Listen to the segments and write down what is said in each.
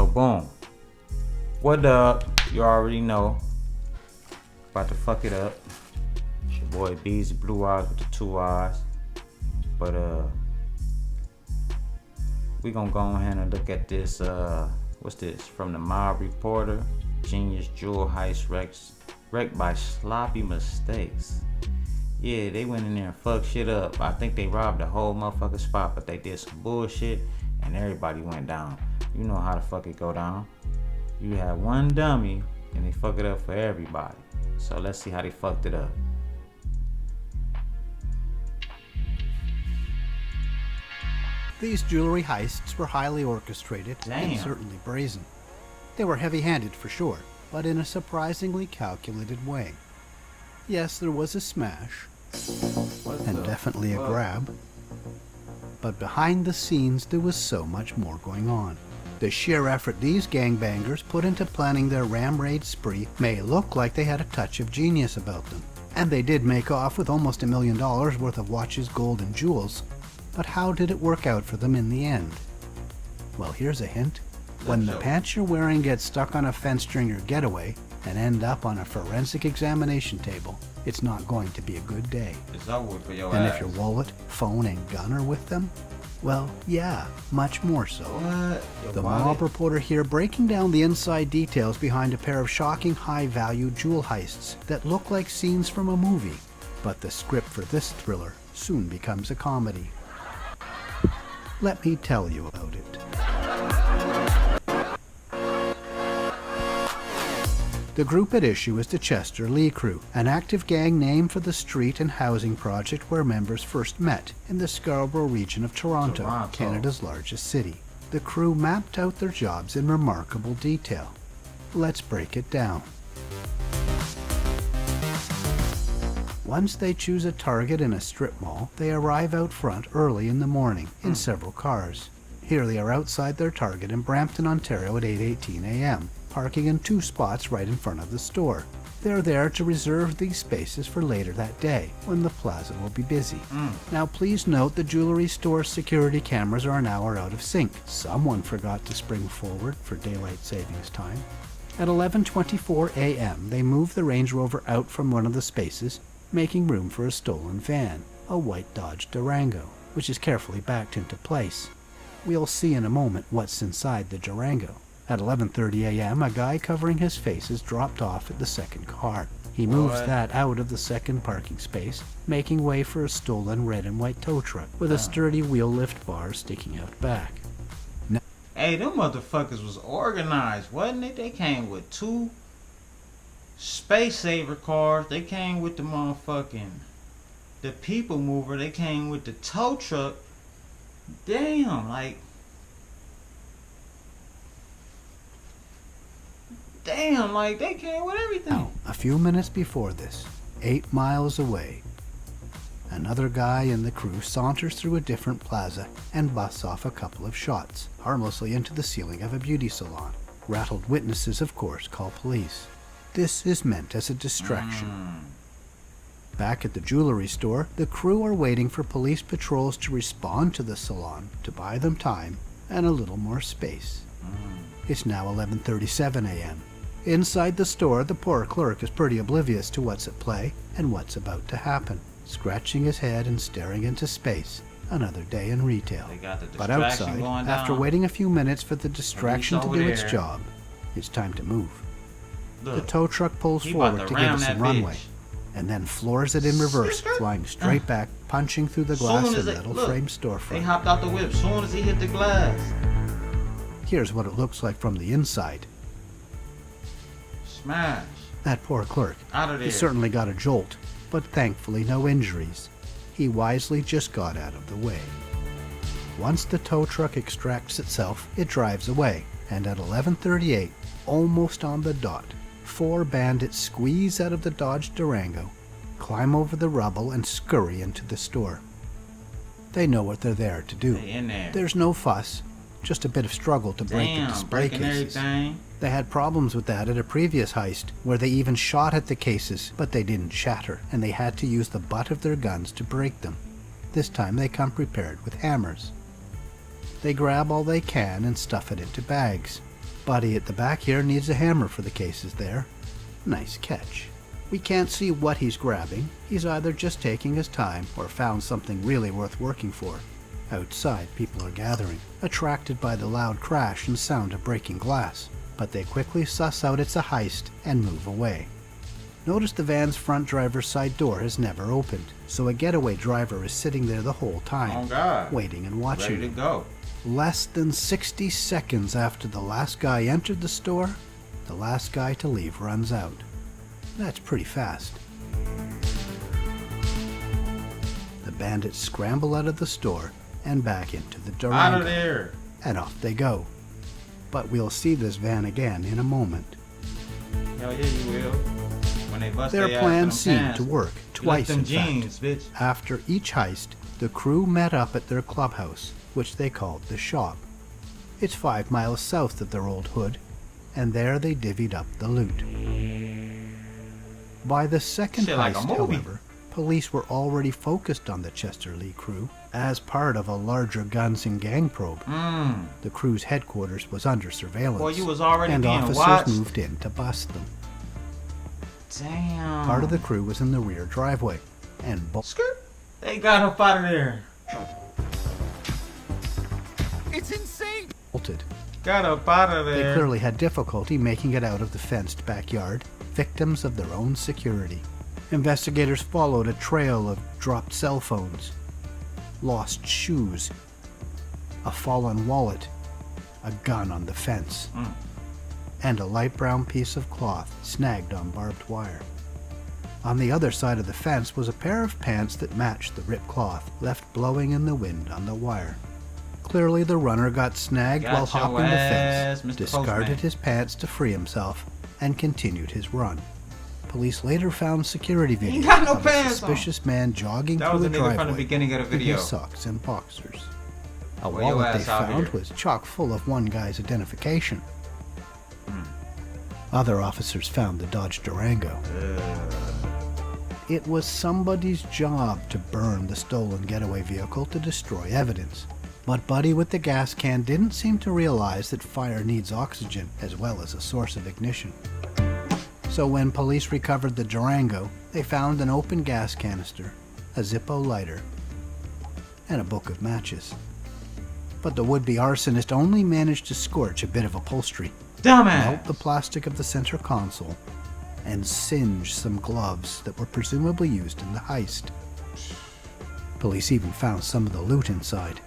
So boom. What up? You already know. About to fuck it up. It's your boy Beazy, Blooiis with the 2 eyes. But we gonna go ahead and look at this. What's this? From the Mob Reporter. Genius jewel heist wrecked by sloppy mistakes. Yeah, they went in there and fucked shit up. I think they robbed the whole motherfucking spot, but they did some bullshit and everybody went down. You know how the fuck it go down. You have one dummy and they fuck it up for everybody. So let's see how they fucked it up. These jewelry heists were highly orchestrated and certainly brazen. They were heavy-handed for sure, but in a surprisingly calculated way. Yes, there was a smash, and definitely a grab, but behind the scenes there was so much more going on. The sheer effort these gangbangers put into planning their ram raid spree may look like they had a touch of genius about them, and they did make off with almost $1 million worth of watches, gold, and jewels. But how did it work out for them in the end? Well, here's a hint. When the pants you're wearing get stuck on a fence during your getaway and end up on a forensic examination table, it's not going to be a good day. It's over for your and ass. If your wallet, phone, and gun are with them, well, yeah, much more so. The Mob Reporter here breaking down the inside details behind a pair of shocking high-value jewel heists that look like scenes from a movie. But the script for this thriller soon becomes a comedy. Let me tell you about it. The group at issue is the Chester Lee Crew, an active gang name for the street and housing project where members first met in the Scarborough region of Toronto, Canada's largest city. The crew mapped out their jobs in remarkable detail. Let's break it down. Once they choose a target in a strip mall, they arrive out front early in the morning in several cars. Here they are outside their target in Brampton, Ontario at 8:18 a.m., parking in 2 spots right in front of the store. They're there to reserve these spaces for later that day, when the plaza will be busy. Now please note the jewelry store's security cameras are an hour out of sync. Someone forgot to spring forward for daylight savings time. At 11:24 a.m., they move the Range Rover out from one of the spaces, making room for a stolen van, a white Dodge Durango, which is carefully backed into place. We'll see in a moment what's inside the Durango. At 11:30 a.m., a guy covering his face is dropped off at the second car. He moves that out of the second parking space, making way for a stolen red and white tow truck with a sturdy wheel lift bar sticking out back. Hey, them motherfuckers was organized, wasn't it? They came with 2 Space Saver cars. They came with the the people mover. They came with the tow truck. Damn, like, they came with everything. Now, a few minutes before this, 8 miles away, another guy in the crew saunters through a different plaza and busts off a couple of shots, harmlessly into the ceiling of a beauty salon. Rattled witnesses, of course, call police. This is meant as a distraction. Back at the jewelry store, the crew are waiting for police patrols to respond to the salon to buy them time and a little more space. It's now 11:37 a.m. Inside the store, the poor clerk is pretty oblivious to what's at play and what's about to happen, scratching his head and staring into space. Another day in retail. But outside, after waiting a few minutes for the distraction to do its job, it's time to move. The tow truck pulls forward to give it some runway, and then floors it in reverse, flying straight back, punching through the glass of metal frame storefront. They hopped out the whip soon as he hit the glass. Here's what it looks like from the inside. Smash. That poor clerk. Out of there. He certainly got a jolt, but thankfully no injuries. He wisely just got out of the way. Once the tow truck extracts itself, it drives away, and at 11:38, almost on the dot, 4 bandits squeeze out of the Dodge Durango, climb over the rubble, and scurry into the store. They know what they're there to do. There's no fuss, just a bit of struggle to break the display cases. They had problems with that at a previous heist, where they even shot at the cases, but they didn't shatter, and they had to use the butt of their guns to break them. This time they come prepared with hammers. They grab all they can and stuff it into bags. Buddy at the back here needs a hammer for the cases there. Nice catch. We can't see what he's grabbing. He's either just taking his time or found something really worth working for. Outside, people are gathering, attracted by the loud crash and sound of breaking glass, but they quickly suss out it's a heist and move away. Notice the van's front driver's side door has never opened, so a getaway driver is sitting there the whole time, waiting and watching. Ready to go. Less than 60 seconds after the last guy entered the store, the last guy to leave runs out. That's pretty fast. The bandits scramble out of the store and back into the Durango. Out of there! And off they go. But we'll see this van again in a moment. Hell yeah, you will. When they bust Their plan seemed pants, to work twice, them in jeans, fact. bitch. After each heist, the crew met up at their clubhouse, which they called the Shop. It's 5 miles south of their old hood, and there they divvied up the loot. By the second Shit, heist, like a movie. however, police were already focused on the Chester Lee crew as part of a larger guns and gang probe. The crew's headquarters was under surveillance, Boy, you was already and being officers watched. moved in to bust them. Damn. Part of the crew was in the rear driveway, and Skirt. They got up out of there. It's insane! bolted. Got up out of They there. clearly had difficulty making it out of the fenced backyard, victims of their own security. Investigators followed a trail of dropped cell phones, lost shoes, a fallen wallet, a gun on the fence, and a light brown piece of cloth snagged on barbed wire. On the other side of the fence was a pair of pants that matched the ripped cloth, left blowing in the wind on the wire. Clearly the runner got snagged Got while your hopping the ass, fence, Mr. discarded Postman. his pants to free himself, and continued his run. Police later found security video ain't got no of a pants on. suspicious man jogging That was through the a nigga driveway from the beginning of the in video. his socks and boxers. A Wear your wallet they ass out found here. was chock full of one guy's identification. Other officers found the Dodge Durango. It was somebody's job to burn the stolen getaway vehicle to destroy evidence. But Buddy with the gas can didn't seem to realize that fire needs oxygen as well as a source of ignition. So when police recovered the Durango, they found an open gas canister, a Zippo lighter, and a book of matches. But the would-be arsonist only managed to scorch a bit of upholstery, Dumbass. melt the plastic of the center console, and singe some gloves that were presumably used in the heist. Police even found some of the loot inside.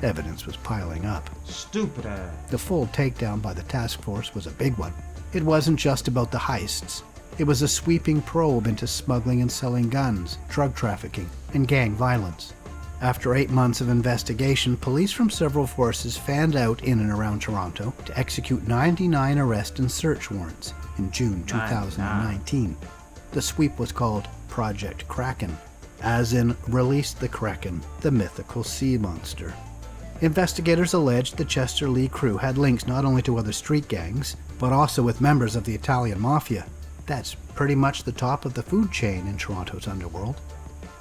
Evidence was piling up. Stupid ass. The full takedown by the task force was a big one. It wasn't just about the heists. It was a sweeping probe into smuggling and selling guns, drug trafficking, and gang violence. After 8 months of investigation, police from several forces fanned out in and around Toronto to execute 99 arrest and search warrants in June 2019. The sweep was called Project Kraken, as in Release the Kraken, the mythical sea monster. Investigators alleged the Chester Lee crew had links not only to other street gangs, but also with members of the Italian Mafia. That's pretty much the top of the food chain in Toronto's underworld.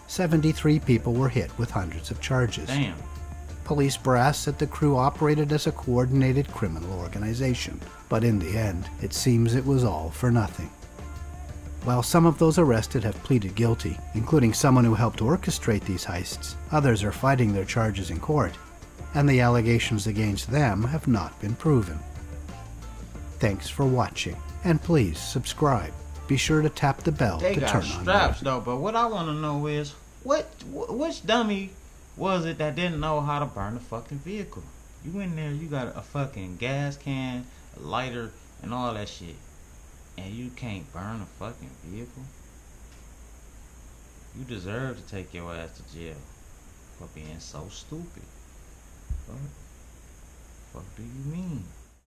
73 people were hit with hundreds of charges. Damn. Police brass said the crew operated as a coordinated criminal organization, but in the end, it seems it was all for nothing. While some of those arrested have pleaded guilty, including someone who helped orchestrate these heists, others are fighting their charges in court, and the allegations against them have not been proven. Thanks for watching, and please subscribe. Be sure to tap the bell They to got turn on straps notifications. though, but what I want to know is which dummy was it that didn't know how to burn the fucking vehicle? You in there, you got a fucking gas can, a lighter, and all that shit, and you can't burn a fucking vehicle? You deserve to take your ass to jail for being so stupid. What do you mean?